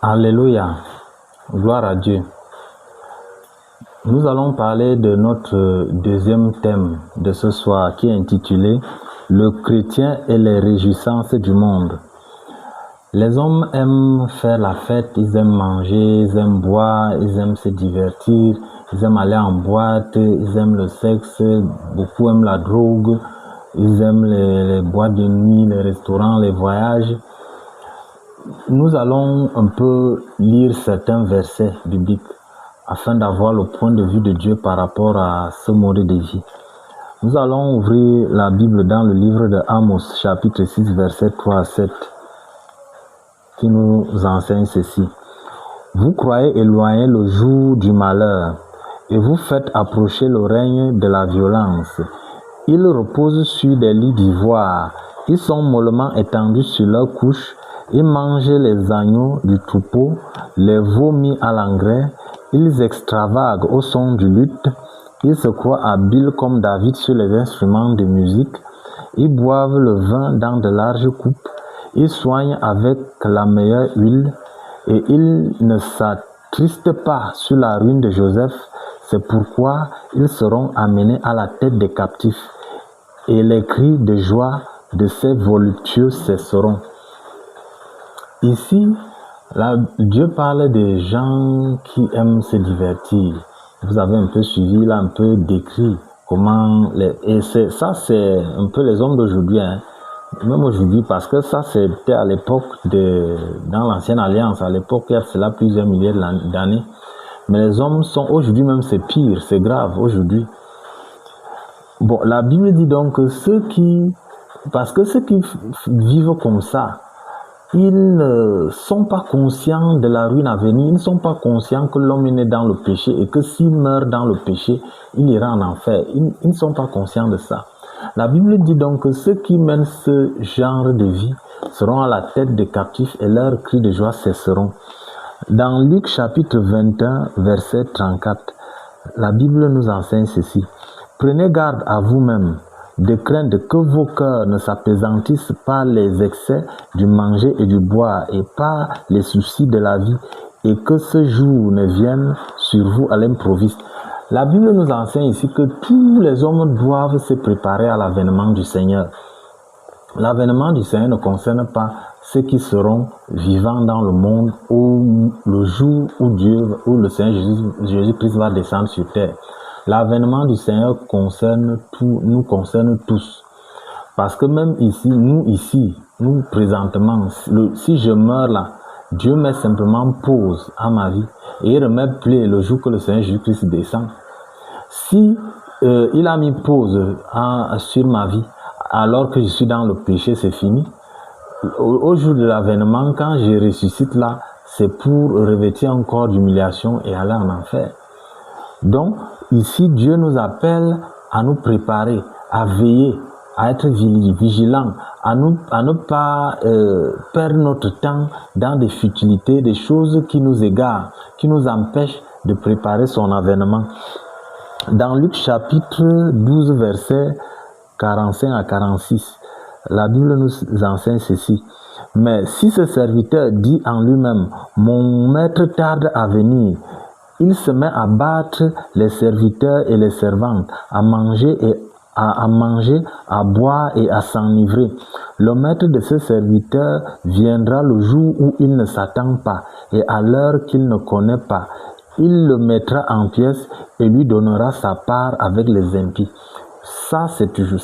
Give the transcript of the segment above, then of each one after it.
Alléluia, gloire à Dieu. Nous allons parler de notre deuxième thème de ce soir qui est intitulé « Le chrétien et les réjouissances du monde ». Les hommes aiment faire la fête, ils aiment manger, ils aiment boire, ils aiment se divertir, ils aiment aller en boîte, ils aiment le sexe, beaucoup aiment la drogue, ils aiment les boîtes de nuit, les restaurants, les voyages. Nous allons un peu lire certains versets bibliques afin d'avoir le point de vue de Dieu par rapport à ce mode de vie. Nous allons ouvrir la Bible dans le livre de Amos, chapitre 6, versets 3 à 7, qui nous enseigne ceci. Vous croyez éloigner le jour du malheur et vous faites approcher le règne de la violence. Ils reposent sur des lits d'ivoire, ils sont mollement étendus sur leurs couches, ils mangent les agneaux du troupeau, les veaux mis à l'engrais, ils extravaguent au son du luth, ils se croient habiles comme David sur les instruments de musique, ils boivent le vin dans de larges coupes, ils soignent avec la meilleure huile, et ils ne s'attristent pas sur la ruine de Joseph. C'est pourquoi ils seront amenés à la tête des captifs, et les cris de joie de ces voluptueux cesseront. Ici, là, Dieu parle des gens qui aiment se divertir. Vous avez un peu suivi, là, un peu décrit comment... c'est un peu les hommes d'aujourd'hui, hein. Même aujourd'hui, parce que ça, c'était à l'époque dans l'ancienne alliance, à l'époque, il y a cela plusieurs milliers d'années. Mais les hommes sont aujourd'hui même, c'est pire, c'est grave aujourd'hui. Bon, la Bible dit donc que parce que ceux qui vivent comme ça, ils ne sont pas conscients de la ruine à venir, ils ne sont pas conscients que l'homme est né dans le péché et que s'il meurt dans le péché, il ira en enfer. Ils ne sont pas conscients de ça. La Bible dit donc que ceux qui mènent ce genre de vie seront à la tête des captifs et leurs cris de joie cesseront. Dans Luc chapitre 21, verset 34, la Bible nous enseigne ceci. Prenez garde à vous-même, de craindre que vos cœurs ne s'appesantissent par les excès du manger et du boire et par les soucis de la vie, et que ce jour ne vienne sur vous à l'improviste. La Bible nous enseigne ici que tous les hommes doivent se préparer à l'avènement du Seigneur. L'avènement du Seigneur ne concerne pas ceux qui seront vivants dans le monde ou le jour où le Seigneur Jésus-Christ va descendre sur terre. L'avènement du Seigneur nous concerne tous. Parce que même ici, nous présentement, si je meurs là, Dieu met simplement pause à ma vie et il remet play le jour que le Seigneur Jésus-Christ descend. Si il a mis pause sur ma vie alors que je suis dans le péché, c'est fini. Au jour de l'avènement, quand je ressuscite là, c'est pour revêtir un corps d'humiliation et aller en enfer. Donc, ici, Dieu nous appelle à nous préparer, à veiller, à être vigilants, à ne pas perdre notre temps dans des futilités, des choses qui nous égarent, qui nous empêchent de préparer son avènement. Dans Luc chapitre 12, versets 45 à 46, la Bible nous enseigne ceci. Mais si ce serviteur dit en lui-même, mon maître tarde à venir, il se met à battre les serviteurs et les servantes, à manger, à boire et à s'enivrer. Le maître de ce serviteur viendra le jour où il ne s'attend pas et à l'heure qu'il ne connaît pas. Il le mettra en pièces et lui donnera sa part avec les impies. Ça, c'est toujours,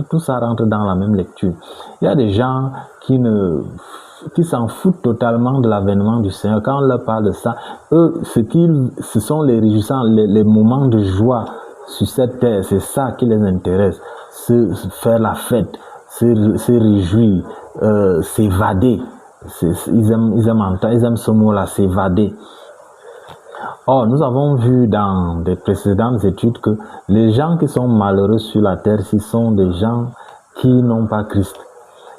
tout ça rentre dans la même lecture. Il y a des gens qui s'en foutent totalement de l'avènement du Seigneur. Quand on leur parle de ça, eux, ce sont les réjouissants, les moments de joie sur cette terre. C'est ça qui les intéresse. Faire la fête, se réjouir, s'évader. Ils aiment ce mot-là, s'évader. Or, nous avons vu dans des précédentes études que les gens qui sont malheureux sur la terre, ce sont des gens qui n'ont pas Christ.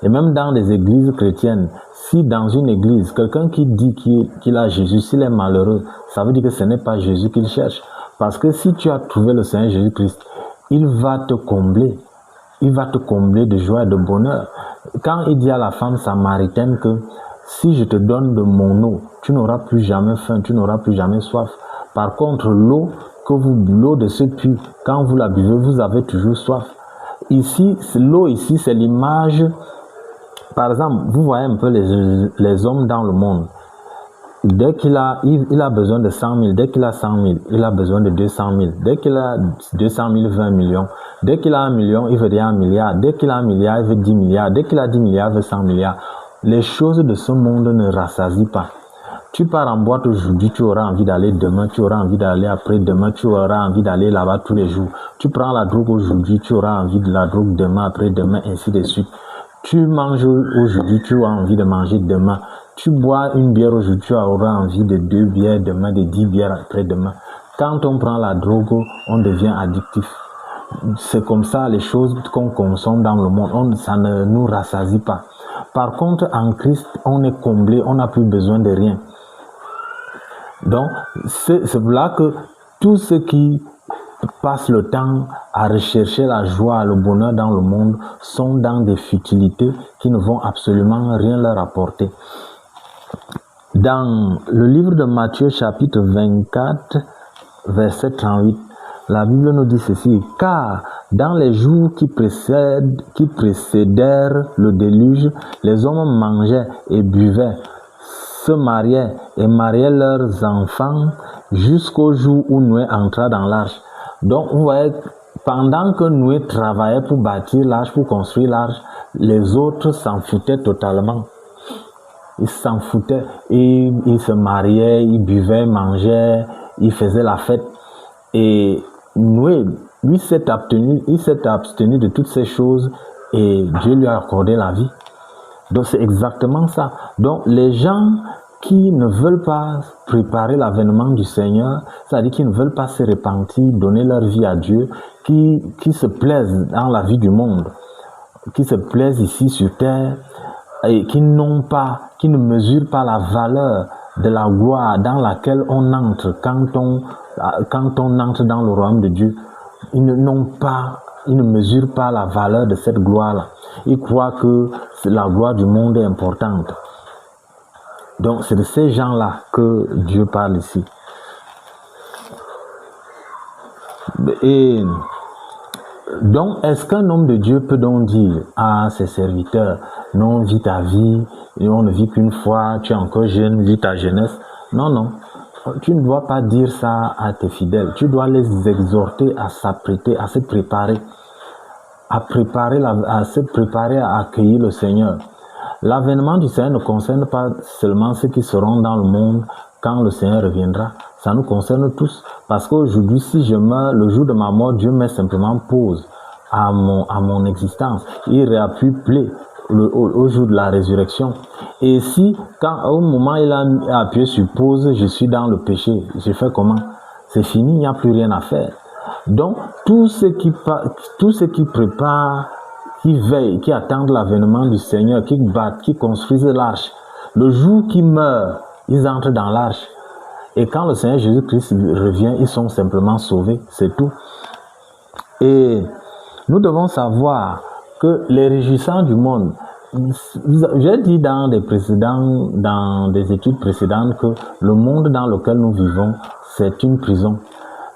Et même dans les églises chrétiennes, si dans une église, quelqu'un qui dit qu'il a Jésus, s'il est malheureux, ça veut dire que ce n'est pas Jésus qu'il cherche. Parce que si tu as trouvé le Seigneur Jésus-Christ, il va te combler. Il va te combler de joie et de bonheur. Quand il dit à la femme samaritaine que si je te donne de mon eau, tu n'auras plus jamais faim, tu n'auras plus jamais soif. Par contre, l'eau de ce puits, quand vous la buvez, vous avez toujours soif. Ici, l'eau ici, c'est l'image. Par exemple, vous voyez un peu les hommes dans le monde. Dès qu'il a besoin de 100 000, dès qu'il a 100 000, il a besoin de 200 000. Dès qu'il a 200 000, 20 millions. Dès qu'il a 1 million, il veut dire 1 milliard. Dès qu'il a 1 milliard, il veut 10 milliards. Dès qu'il a 10 milliards, il veut 100 milliards. Les choses de ce monde ne rassasient pas. Tu pars en boîte aujourd'hui, tu auras envie d'aller demain, tu auras envie d'aller après-demain, tu auras envie d'aller là-bas tous les jours. Tu prends la drogue aujourd'hui, tu auras envie de la drogue demain, après-demain, ainsi de suite. Tu manges aujourd'hui, tu auras envie de manger demain. Tu bois une bière aujourd'hui, tu auras envie de 2 bières demain, de 10 bières après-demain. Quand on prend la drogue, on devient addictif. C'est comme ça les choses qu'on consomme dans le monde, ça ne nous rassasie pas. Par contre, en Christ, on est comblé, on n'a plus besoin de rien. Donc, c'est là que tous ceux qui passent le temps à rechercher la joie, le bonheur dans le monde sont dans des futilités qui ne vont absolument rien leur apporter. Dans le livre de Matthieu chapitre 24, verset 38, la Bible nous dit ceci: car dans les jours qui précédèrent le déluge, les hommes mangeaient et buvaient, se mariaient et mariaient leurs enfants jusqu'au jour où Noé entra dans l'arche. Donc, vous voyez, pendant que Noé travaillait pour bâtir l'arche, pour construire l'arche, les autres s'en foutaient totalement. Ils s'en foutaient et ils se mariaient, ils buvaient, mangeaient, ils faisaient la fête. Et Noé, lui, s'est abstenu de toutes ces choses et Dieu lui a accordé la vie. Donc, c'est exactement ça. Donc, les gens qui ne veulent pas préparer l'avènement du Seigneur, c'est-à-dire qui ne veulent pas se repentir, donner leur vie à Dieu, qui se plaisent dans la vie du monde, qui se plaisent ici sur terre, et qui ne mesurent pas la valeur de la gloire dans laquelle on entre quand on entre dans le royaume de Dieu. Ils ne mesurent pas la valeur de cette gloire-là. Ils croient que la gloire du monde est importante. Donc, c'est de ces gens-là que Dieu parle ici. Et donc, est-ce qu'un homme de Dieu peut donc dire à ses serviteurs: non, vis ta vie, et on ne vit qu'une fois, tu es encore jeune, vis ta jeunesse? Non, non. Tu ne dois pas dire ça à tes fidèles. Tu dois les exhorter à s'apprêter, à se préparer, à se préparer à accueillir le Seigneur. L'avènement du Seigneur ne concerne pas seulement ceux qui seront dans le monde quand le Seigneur reviendra. Ça nous concerne tous. Parce qu'aujourd'hui, si je meurs, le jour de ma mort, Dieu met simplement pause à mon existence. Il réappuie au jour de la résurrection. Et si, au moment où il a appuyé sur pause, je suis dans le péché, je fais comment? C'est fini, il n'y a plus rien à faire. Donc, tous ceux qui préparent, qui veillent, qui attendent l'avènement du Seigneur, qui battent, qui construisent l'arche, le jour qu'ils meurent, ils entrent dans l'arche. Et quand le Seigneur Jésus-Christ revient, ils sont simplement sauvés, c'est tout. Et nous devons savoir que les réjouissants du monde, j'ai dit dans des études précédentes que le monde dans lequel nous vivons, c'est une prison.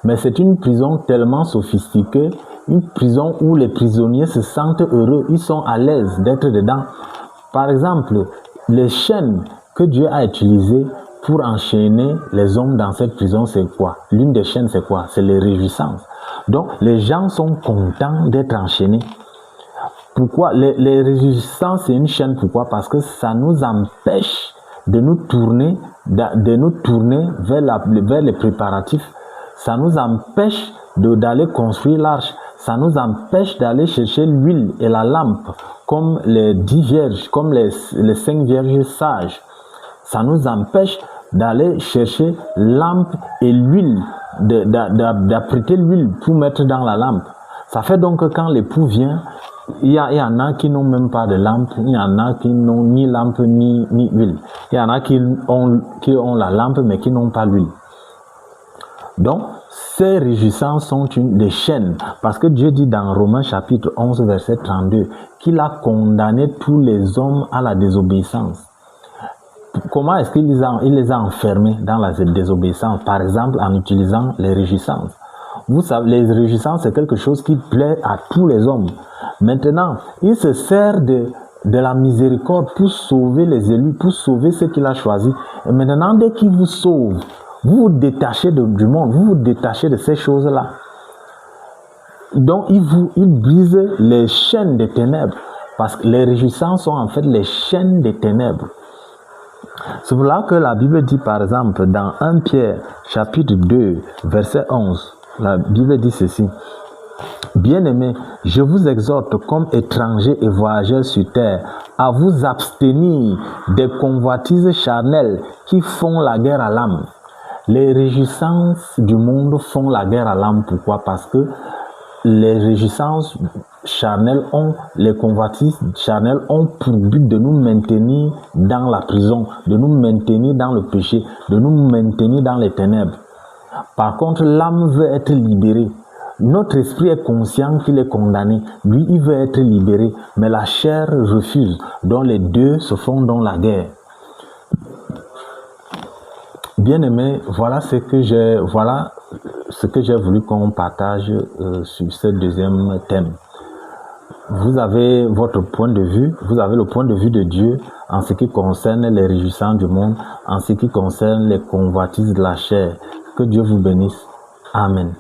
Mais c'est une prison tellement sophistiquée, une prison où les prisonniers se sentent heureux, ils sont à l'aise d'être dedans. Par exemple, les chaînes que Dieu a utilisées pour enchaîner les hommes dans cette prison, c'est quoi? L'une des chaînes, c'est quoi? C'est les réjouissances. Donc, les gens sont contents d'être enchaînés. Pourquoi? Les réjouissances, c'est une chaîne. Pourquoi? Parce que ça nous empêche de nous tourner vers les préparatifs. Ça nous empêche d'aller construire l'arche. Ça nous empêche d'aller chercher l'huile et la lampe, comme les 10 vierges, comme les 5 vierges sages. Ça nous empêche d'aller chercher lampe et l'huile, d'apprêter l'huile pour mettre dans la lampe. Ça fait donc que quand l'époux vient, il y en a qui n'ont même pas de lampe, il y en a qui n'ont ni lampe ni huile. Il y en a qui ont la lampe mais qui n'ont pas l'huile. Donc, ces réjouissances sont des chaînes, parce que Dieu dit dans Romains chapitre 11 verset 32 qu'il a condamné tous les hommes à la désobéissance. comment est-ce qu'il les a enfermés dans la désobéissance? Par exemple, en utilisant les réjouissances. Vous savez, les réjouissances, c'est quelque chose qui plaît à tous les hommes. Maintenant, il se sert de la miséricorde pour sauver les élus, pour sauver ceux qu'il a choisis. Et maintenant, dès qu'il vous sauve, vous vous détachez du monde, vous vous détachez de ces choses-là. Donc, il brise les chaînes des ténèbres. Parce que les réjouissances sont en fait les chaînes des ténèbres. C'est pour là que la Bible dit, par exemple, dans 1 Pierre, chapitre 2, verset 11, la Bible dit ceci. Bien-aimés, je vous exhorte comme étrangers et voyageurs sur terre à vous abstenir des convoitises charnelles qui font la guerre à l'âme. Les réjouissances du monde font la guerre à l'âme. Pourquoi? Parce que les réjouissances charnelles les convoitises charnelles ont pour but de nous maintenir dans la prison, de nous maintenir dans le péché, de nous maintenir dans les ténèbres. Par contre, l'âme veut être libérée. Notre esprit est conscient qu'il est condamné. Lui, il veut être libéré, mais la chair refuse. Donc les deux se font dans la guerre. Bien-aimés, voilà ce que j'ai voulu qu'on partage sur ce deuxième thème. Vous avez votre point de vue, vous avez le point de vue de Dieu en ce qui concerne les réjouissances du monde, en ce qui concerne les convoitises de la chair. Que Dieu vous bénisse. Amen.